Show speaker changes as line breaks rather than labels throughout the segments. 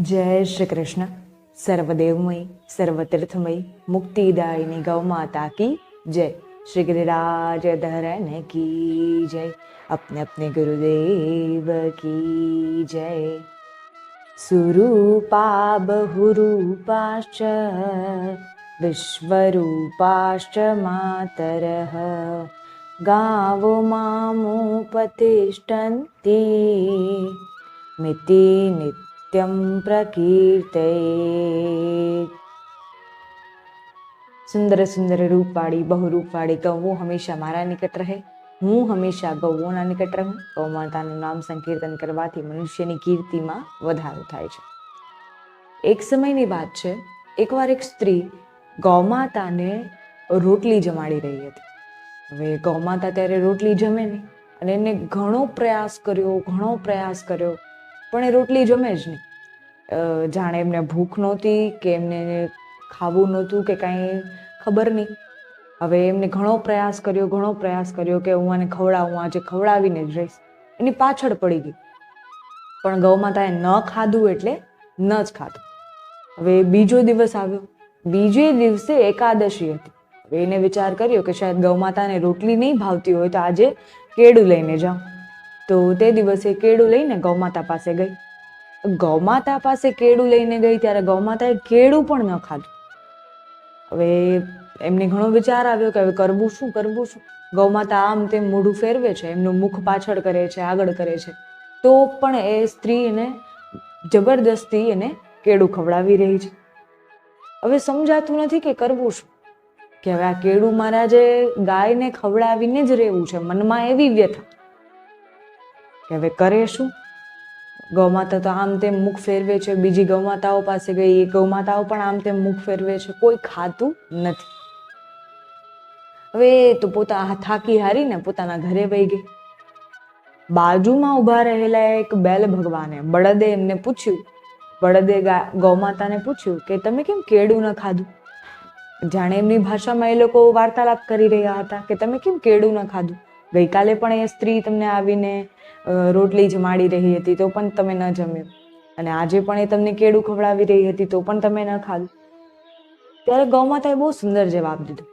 जय श्री कृष्ण। सर्वदेवमयी सर्वतीर्थमयी मुक्तिदायिनी गौ माता की जय। श्री गिरिराज धरन की जय। अपने अपने गुरुदेव की जय। सुरूपा बहुरूपाश्च विश्वरूपाश्च मातरः गावो मामुपतिष्ठन्ति मिति नित्यं प्रकीर्तये। સુંદર સુંદર રૂપવાળી બહુરૂપવાળી ગૌઓ હંમેશા મારા નિકટ રહે, હું હંમેશા ગૌઓના નિકટ રહું. ગૌ માતાનું નામ સંકીર્તન કરવાથી મનુષ્યની કીર્તિમાં વધારો થાય છે. એક સમયની વાત છે, એકવાર એક સ્ત્રી ગૌમાતાને રોટલી જમાડી રહી હતી. હવે ગૌમાતા ત્યારે રોટલી જમે નહીં અને એને ઘણો પ્રયાસ કર્યો, પણ એ રોટલી જમે જ નહીં. જાણે એમને ભૂખ નહોતી કે એમને ખાવું નહોતું કે કાંઈ ખબર નહીં. હવે એમને ઘણો પ્રયાસ કર્યો કે હું આને ખવડાવું, આજે ખવડાવીને જ રહીશ. એની પાછળ પડી ગઈ, પણ ગૌમાતાએ ન ખાધું એટલે ન જ ખાધું. હવે બીજો દિવસ આવ્યો, બીજે દિવસે એકાદશી હતી. હવે એને વિચાર કર્યો કે શાયદ ગૌમાતાને રોટલી નહીં ભાવતી હોય તો આજે કેળું લઈને જાઉં. તો તે દિવસે કેળું લઈને ગૌમાતા પાસે ગઈ. ગૌમાતા પાસે કેળું લઈને ગઈ ત્યારે ગૌમાતાએ કેળું પણ ન ખાધું. હવે એમને ઘણો વિચાર આવ્યો કે હવે કરવું શું. ગૌમાતા આમ તેમ મોઢું ફેરવે છે, એમનું મુખ પાછળ કરે છે, આગળ કરે છે, તો પણ એ સ્ત્રી એને જબરદસ્તી એને કેળું ખવડાવી રહી છે. હવે સમજાતું નથી કે કરવું શું, કે હવે આ કેળું મારા જે ગાયને ખવડાવીને જ રહેવું છે. મનમાં એવી વ્યથા કે હવે કરે શું. ગૌમાતા તો આમ તેમ મુખ ફેરવે છે, બીજી ગૌમાતાઓ પાસે ગઈ, એ ગૌમાતાઓ પણ આમ તેમ મુખ ફેરવે છે, કોઈ ખાતું નથી. હવે તો થાકી હારીને પોતાના ઘરે વહી ગઈ. બાજુમાં ઊભા રહેલા એક બેલ ભગવાને બળદે ગૌમાતાને પૂછ્યું કે તમે કેમ કેળું ન ખાધું. જાણે એમની ભાષામાં એ લોકો વાર્તાલાપ કરી રહ્યા હતા કે તમે કેમ કેળું ન ખાધું. ગઈકાલે પણ એ સ્ત્રી તમને આવીને રોટલી જમાડી રહી હતી તો પણ તમે ન જમ્યું, અને આજે પણ એ તમને કેળું ખવડાવી રહી હતી તો પણ તમે ન ખાધું. ત્યારે ગૌમાતાએ બહુ સુંદર જવાબ દીધો.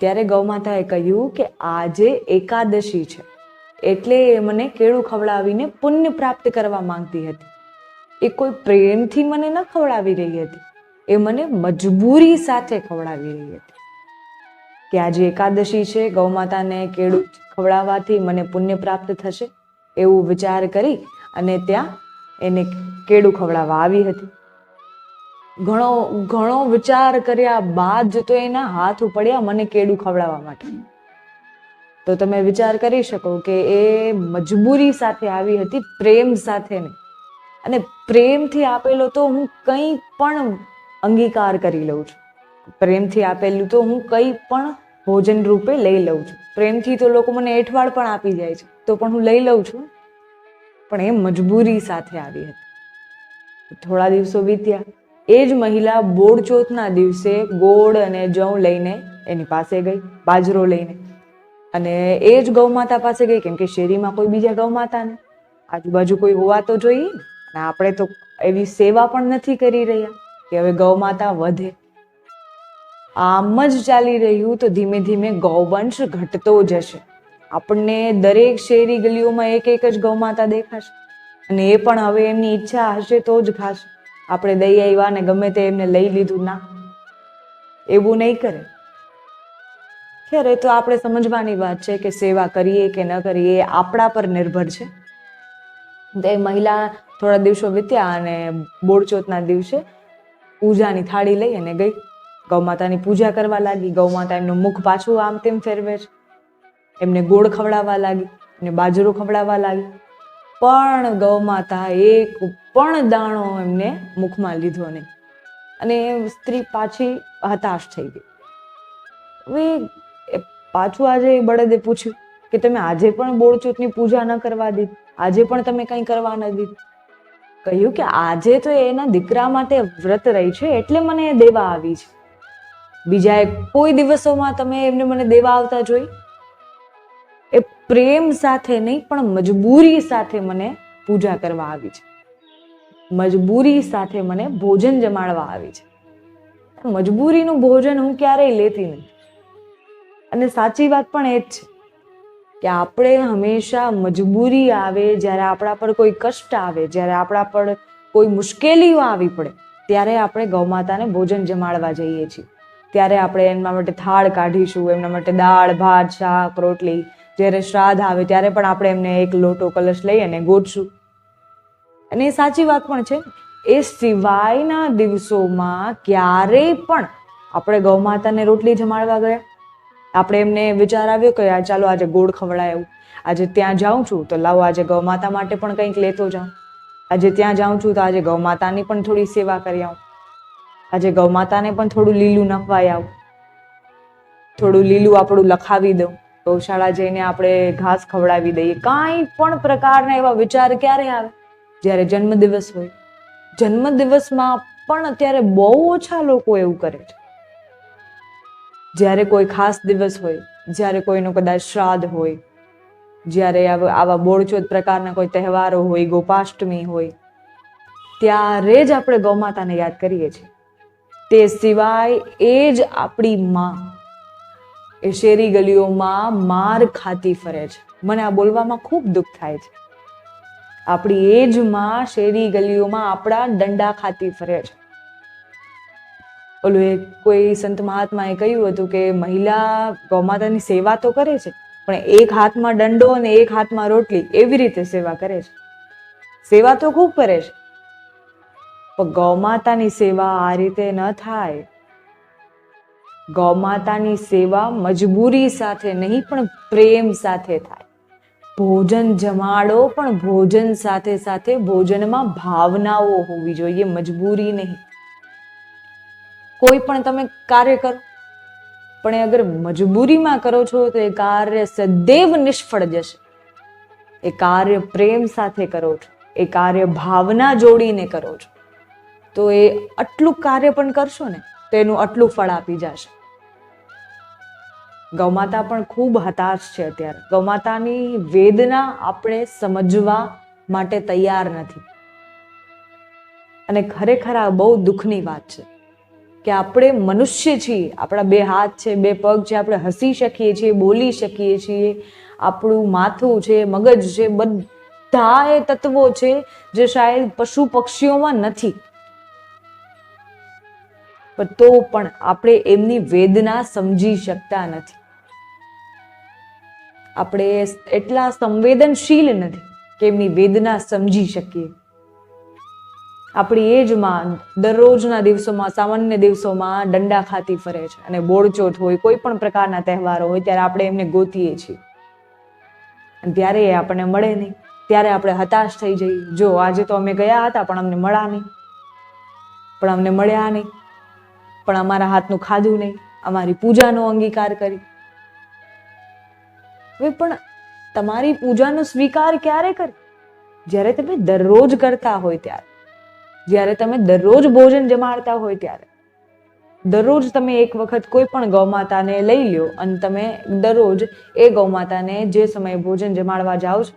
ત્યારે ગૌમાતાએ કહ્યું કે આજે એકાદશી છે એટલે એ મને કેળું ખવડાવીને પુણ્ય પ્રાપ્ત કરવા માંગતી હતી. એ કોઈ પ્રેમથી મને ન ખવડાવી રહી હતી, એ મને મજબૂરી સાથે ખવડાવી રહી હતી. કે આજે એકાદશી છે, ગૌમાતાને કેળું ખવડાવવાથી મને પુણ્ય પ્રાપ્ત થશે એવું વિચાર કરી અને ત્યાં એને કેળું ખવડાવવા આવી હતી. ઘણો વિચાર કર્યા બાદ જ તો એના હાથ ઉપડ્યા મને કેળું ખવડાવવા માટે. તો તમે વિચાર કરી શકો કે એ મજબૂરી સાથે આવી હતી, પ્રેમ સાથે નહીં. અને પ્રેમથી આપેલો તો હું કંઈ પણ અંગીકાર કરી લઉં છું. પ્રેમથી આપેલું તો હું કંઈ પણ ભોજન રૂપે લઈ લઉં છું. પ્રેમથી તો લોકો મને એઠવાડ પણ આપી જાય છે તો પણ હું લઈ લઉં છું. પણ એ મજબૂરી સાથે આવી હતી. થોડા દિવસો વીત્યા. એ જ મહિલા બોળચોથના દિવસે ગોળ અને જવ લઈને એની પાસે ગઈ, બાજરો લઈને. અને એ જ ગૌમાતા પાસે ગઈ, કેમ કે શેરીમાં કોઈ બીજા ગૌમાતા ને આજુબાજુ કોઈ હોવા તો જોઈએ ને. અને આપણે તો એવી સેવા પણ નથી કરી રહ્યા કે હવે ગૌમાતા વધે. આમ જ ચાલી રહ્યું તો ધીમે ધીમે ગૌવંશ ઘટતો જશે. આપણને દરેક શેરી ગલીઓમાં એક જ ગૌમાતા દેખાશે, અને એ પણ હવે એમની ઈચ્છા હશે તો જ ખાશે. આપણે દઈ આવ્યા ને ગમે તે એમને લઈ લીધું, ના, એવું નહીં કરે. ખેર, એ તો આપણે સમજવાની વાત છે કે સેવા કરીએ કે ન કરીએ એ આપણા પર નિર્ભર છે. તે મહિલા થોડા દિવસો વીત્યા અને બોળચોથના દિવસે પૂજાની થાળી લઈ અને ગઈ. ગૌમાતાની પૂજા કરવા લાગી. ગૌમાતા એમનું મુખ પાછું આમ તેમ ફેરવે છે, એમને ગોળ ખવડાવવા લાગી, એમને બાજરો ખવડાવવા લાગી, પણ ગૌમાતા એક પણ દાણો એમને મુખમાં લીધો નહીં. અને એ સ્ત્રી પાછી હતાશ થઈ ગઈ. હવે પાછું આજે બળદે પૂછ્યું કે તમે આજે પણ બોળચોથની પૂજા ન કરવા દીધી, આજે પણ તમે કંઈ કરવા ન દીધું. કહ્યું કે આજે તો એના દીકરા માટે વ્રત રહી છે એટલે મને એ દેવા આવી છે. બીજા કોઈ દિવસોમાં તમે એમને મને દેવા આવતા જોઈ. એ પ્રેમ સાથે નહીં પણ મજબૂરી સાથે મને પૂજા કરવા આવી છે. મજબૂરી સાથે મને ભોજન જમાડવા આવી છે. મજબૂરીનું ભોજન હું ક્યારેય લેતી નથી. અને સાચી વાત પણ એ જ છે કે આપણે હંમેશા મજબૂરી આવે, જ્યારે આપણા પર કોઈ કષ્ટ આવે, જ્યારે આપણા પર કોઈ મુશ્કેલીઓ આવી પડે, ત્યારે આપણે ગૌમાતાને ભોજન જમાડવા જઈએ છીએ. ત્યારે આપણે એમના માટે થાળ કાઢીશું, એમના માટે દાળ, ભાત, શાક, રોટલી. જ્યારે શ્રાદ્ધ આવે ત્યારે પણ આપણે એમને એક લોટો કલશ લઈ અને ગોઠશું. અને એ સાચી વાત પણ છે. એ સિવાયના દિવસોમાં ક્યારેય પણ આપણે ગૌમાતાને રોટલી જમાડવા ગયા? આપણે એમને વિચાર આવ્યો કે ચાલો આજે ગોળ ખવડાવું, આજે ત્યાં જાઉં છું તો લાવો આજે ગૌમાતા માટે પણ કંઈક લેતો જાઉં, આજે ત્યાં જાઉં છું તો આજે ગૌમાતાની પણ થોડી સેવા કરી આવું, આજે ગૌમાતાને પણ થોડું લીલું નખવાઈ આવું, થોડું લીલું આપણું લખાવી દઉં, ગૌશાળા જઈને આપણે ઘાસ ખવડાવી દઈએ. કાંઈ પણ પ્રકારના એવા વિચાર ક્યારે આવે? જ્યારે જન્મદિવસ હોય. જન્મદિવસમાં પણ અત્યારે બહુ ઓછા લોકો એવું કરે છે. જ્યારે કોઈ ખાસ દિવસ હોય, જ્યારે કોઈનો કદાચ શ્રાદ્ધ હોય, જ્યારે આવા બોળચોદ પ્રકારના કોઈ તહેવારો હોય, ગોપાષ્ટમી હોય, ત્યારે જ આપણે ગૌમાતાને યાદ કરીએ છીએ. તે સિવાય એ જ આપણી માં એ શેરી ગલીઓમાં માર ખાતી ફરે છે. મને આ બોલવામાં ખૂબ દુઃખ થાય છે. આપણી એ જ માં શેરી ગલીઓમાં આપણા દંડા ખાતી ફરે છે. ઓલું એક કોઈ સંત મહાત્માએ કહ્યું હતું કે મહિલા ગૌમાતાની સેવા તો કરે છે, પણ એક હાથમાં દંડો અને એક હાથમાં રોટલી એવી રીતે સેવા કરે છે. સેવા તો ખૂબ કરે છે, પણ ગૌમાતાની સેવા આ રીતે ન થાય. ગૌમાતાની સેવા મજબૂરી સાથે નહીં, પણ પ્રેમ સાથે થાય. ભોજન જમાડો, પણ ભોજન સાથે સાથે ભોજનમાં ભાવનાઓ હોવી જોઈએ, મજબૂરી નહીં. કોઈ પણ તમે કાર્ય કરો, પણ એ અગર મજબૂરીમાં કરો છો તો એ કાર્ય સદૈવ નિષ્ફળ જશે. એ કાર્ય પ્રેમ સાથે કરો છો, એ કાર્ય ભાવના જોડીને કરો છો, તો એ આટલું કાર્ય પણ કરશો ને તો એનું આટલું ફળ આપી જશે. ગૌમાતા પણ ખૂબ હતાશ છે અત્યારે. ગૌમાતાની વેદના આપણે સમજવા માટે તૈયાર નથી. અને ખરેખર આ બહુ દુઃખની વાત છે કે આપણે મનુષ્ય છીએ, આપણા બે હાથ છે, બે પગ છે, આપણે હસી શકીએ છીએ, બોલી શકીએ છીએ, આપણું માથું છે, મગજ છે, બધા એ તત્વો છે જે શાયદ પશુ પક્ષીઓમાં નથી. તો પણ આપણે એમની વેદના સમજી શકતા નથી. આપણે એટલા સંવેદનશીલ નથી કે એમની વેદના સમજી શકીએ. આપણી એજમાં દરરોજના દિવસોમાં, સામાન્ય દિવસોમાં દંડા ખાતી ફરે છે, અને બોળચોથ હોય, કોઈ પણ પ્રકારના તહેવારો હોય ત્યારે આપણે એમને ગોતીએ છીએ, અને ત્યારે એ આપણને મળે નહીં. ત્યારે આપણે હતાશ થઈ જઈએ. જો આજે તો અમે ગયા હતા પણ અમને મળ્યા નહીં, પણ અમને મળ્યા નહીં, પણ અમારા હાથનું ખાધું નહીં, અમારી પૂજાનો અંગીકાર કરી. હવે પણ તમારી પૂજાનો સ્વીકાર ક્યારે કરે? જ્યારે તમે દરરોજ કરતા હોય ત્યારે, જ્યારે તમે દરરોજ ભોજન જમાડતા હોય ત્યારે. દરરોજ તમે એક વખત કોઈ પણ ગૌમાતાને લઈ લ્યો અને તમે દરરોજ એ ગૌમાતાને જે સમયે ભોજન જમાડવા જાઓ છો,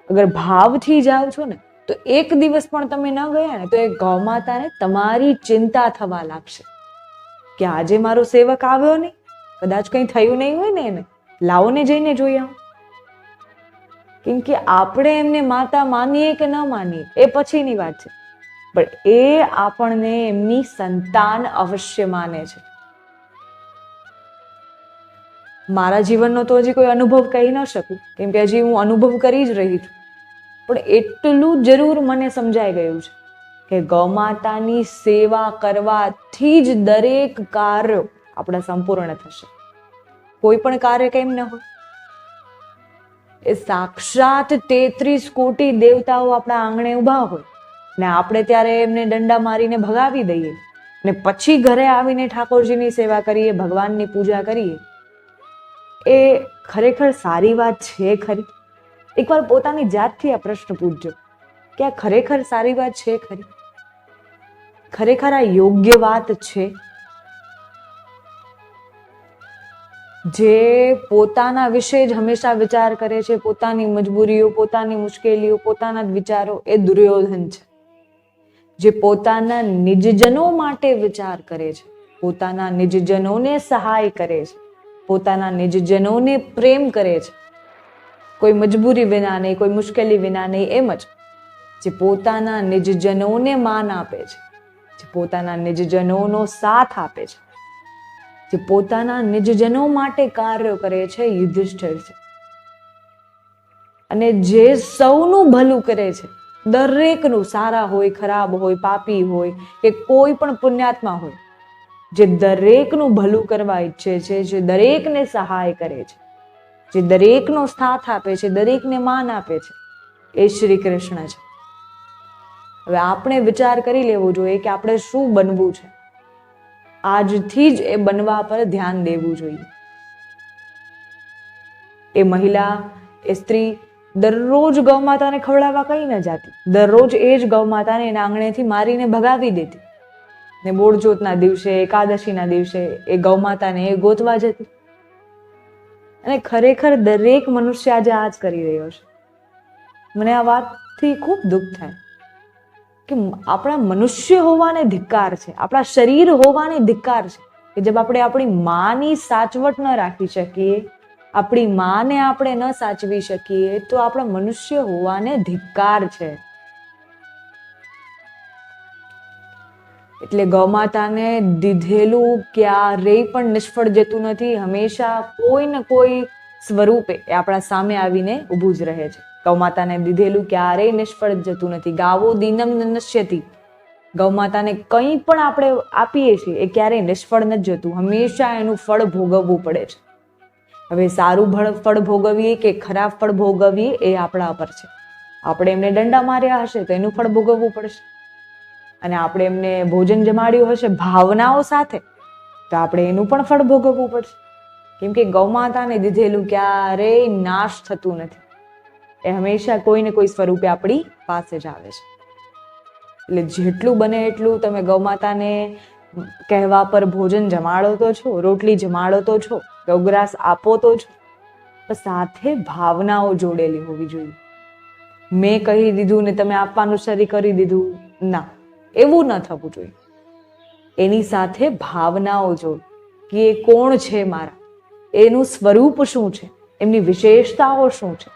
અગર ભાવથી જાઓ છો ને, તો એક દિવસ પણ તમે ન ગયા ને તો એ ગૌમાતાને તમારી ચિંતા થવા લાગશે કે આજે મારો સેવક આવ્યો નહીં, કદાચ કંઈ થયું નહીં હોય ને એને, લાવો ને જઈને જોઈ આવો. કેમ કે આપણે એમને માતા માનીએ કે ન માનીએ એ પછીની વાત છે, પણ એ આપણને એમની સંતાન અવશ્ય માને છે. મારા જીવનનો તો હજી કોઈ અનુભવ કહી ન શકું, કેમ કે હજી હું અનુભવ કરી જ રહી છું, પણ એટલું જરૂર મને સમજાઈ ગયું છે કે ગૌમાતાની સેવા કરવાથી જ દરેક કાર્ય આપણા સંપૂર્ણ થશે. કોઈ પણ કાર્ય કેમ ન હોય, એ સાક્ષાત 33 કોટી દેવતાઓ આપણા આંગણે ઊભા હોય ને આપણે ત્યારે એમને દંડા મારીને ભગાવી દઈએ ને પછી ઘરે આવીને ઠાકોરજીની સેવા કરીએ, ભગવાનની પૂજા કરીએ, એ ખરેખર સારી વાત છે ખરી? એકવાર પોતાની જાતથી આ પ્રશ્ન પૂછજો કે આ ખરેખર સારી વાત છે ખરી? ખરેખર આ યોગ્ય વાત છે? જે પોતાના વિશે જ હંમેશા વિચાર કરે છે, પોતાની મજબૂરીઓ, પોતાની મુશ્કેલીઓ, પોતાના જ વિચારો, એ દુર્યોધન છે. જે પોતાના નિજજનો માટે વિચાર કરે છે, પોતાના નિજજનોને સહાય કરે છે, પોતાના નિજજનોને પ્રેમ કરે છે, કોઈ મજબૂરી વિના નહીં, કોઈ મુશ્કેલી વિના નહીં, એમ જ જે પોતાના નિજજનોને માન આપે છે, જે પોતાના નિજજનોનો સાથ આપે છે, જે પોતાના નિજજનો માટે કાર્ય કરે છે, યુધિષ્ઠિર છે. અને જે સૌનું ભલું કરે છે, દરેકનું, સારા હોય, ખરાબ હોય, પાપી હોય કે કોઈ પણ પુણ્યાત્મા હોય, જે દરેકનું ભલું કરવા ઈચ્છે છે, જે દરેકને સહાય કરે છે, જે દરેકનો સાથ આપે છે, દરેકને માન આપે છે, એ શ્રી કૃષ્ણ છે. હવે આપણે વિચાર કરી લેવો જોઈએ કે આપણે શું બનવું છે. આજથી જ એ બનવા પર ધ્યાન દેવું જોઈએ. એ મહિલા, એ સ્ત્રી દરરોજ ગૌમાતાને ખવડાવવા કઈ ન જાતી, દરરોજ એ જ ગૌમાતાને એના આંગણેથી મારીને ભગાવી દેતી ને બોળચોથના દિવસે, એકાદશીના દિવસે એ ગૌમાતાને એ ગોતવા જતી. અને ખરેખર દરેક મનુષ્ય આજે આ જ કરી રહ્યો છે. મને આ વાતથી ખૂબ દુઃખ થાય કે આપણા મનુષ્ય હોવાને ધિક્કાર છે, આપણા શરીર હોવાને ધિક્કાર છે કે જબ આપણે આપણી માની સાચવટ ન રાખી શકીએ, આપણી માને આપણે ન સાચવી શકીએ, તો આપણા મનુષ્ય હોવાને ધિક્કાર છે. એટલે ગૌમાતાને દીધેલું ક્યારેય પણ નિષ્ફળ જતું નથી. હંમેશા કોઈ ને કોઈ સ્વરૂપે એ આપણા સામે આવીને ઊભું જ રહે છે. ગૌમાતાને દીધેલું ક્યારેય નિષ્ફળ જતું નથી. ગાવો દીનમ ન નશ્યતિ. ગૌમાતાને કંઈ પણ આપણે આપીએ છીએ એ ક્યારેય નિષ્ફળ નથી જતું. હંમેશા એનું ફળ ભોગવવું પડે છે. હવે સારું ફળ ભોગવીએ કે ખરાબ ફળ ભોગવીએ એ આપણા પર છે. આપણે એમને દંડા માર્યા હશે તો એનું ફળ ભોગવવું પડશે, અને આપણે એમને ભોજન જમાડ્યું હશે ભાવનાઓ સાથે તો આપણે એનું પણ ફળ ભોગવવું પડશે. કેમ કે ગૌમાતાને દીધેલું ક્યારેય નાશ થતું નથી. એ હંમેશા કોઈ ને કોઈ સ્વરૂપે આપણી પાસે જ આવે છે. એટલે જેટલું બને એટલું તમે ગૌમાતાને કહેવા પર ભોજન જમાડો તો છો, રોટલી જમાડો તો છો, ગૌગ્રાસ આપો તો છો, પણ સાથે ભાવનાઓ જોડેલી હોવી જોઈએ. મેં કહી દીધું ને તમે આપવાનું શરૂ કરી દીધું, ના, એવું ન થવું જોઈએ. એની સાથે ભાવનાઓ જોડ કે એ કોણ છે મારા, એનું સ્વરૂપ શું છે, એમની વિશેષતાઓ શું છે,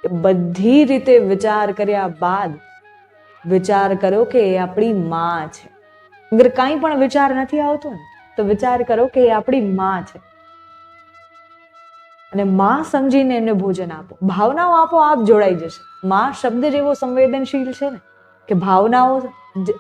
એ બધી રીતે વિચાર કર્યા બાદ વિચાર કરો કે એ આપણી માં છે. અગર કાંઈ પણ વિચાર નથી આવતો ને તો વિચાર કરો કે એ આપણી માં છે, અને માં સમજીને એમને ભોજન આપો. ભાવનાઓ આપોઆપ જોડાઈ જશે. માં શબ્દ જેવો સંવેદનશીલ છે ને કે ભાવનાઓ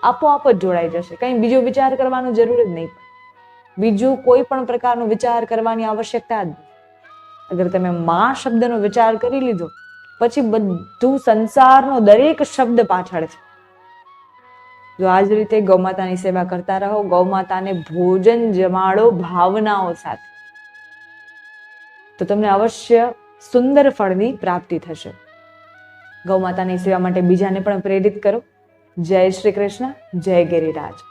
આપોઆપ જ જોડાઈ જશે. કંઈ બીજો વિચાર કરવાનો જરૂર જ નહીં. બીજું કોઈ પણ પ્રકારનો વિચાર કરવાની આવશ્યકતા જ નહીં. અગર તમે માં શબ્દનો વિચાર કરી લીધો પછી બધું સંસારનો દરેક શબ્દ પાછળ છે. જો આ જ રીતે ગૌમાતાની સેવા કરતા રહો, ગૌમાતાને ભોજન જમાડો ભાવનાઓ સાથે, તો તમને અવશ્ય સુંદર ફળની પ્રાપ્તિ થશે. ગૌમાતાની સેવા માટે બીજાને પણ પ્રેરિત કરો. જય શ્રી કૃષ્ણ, જય ગિરિરાજ.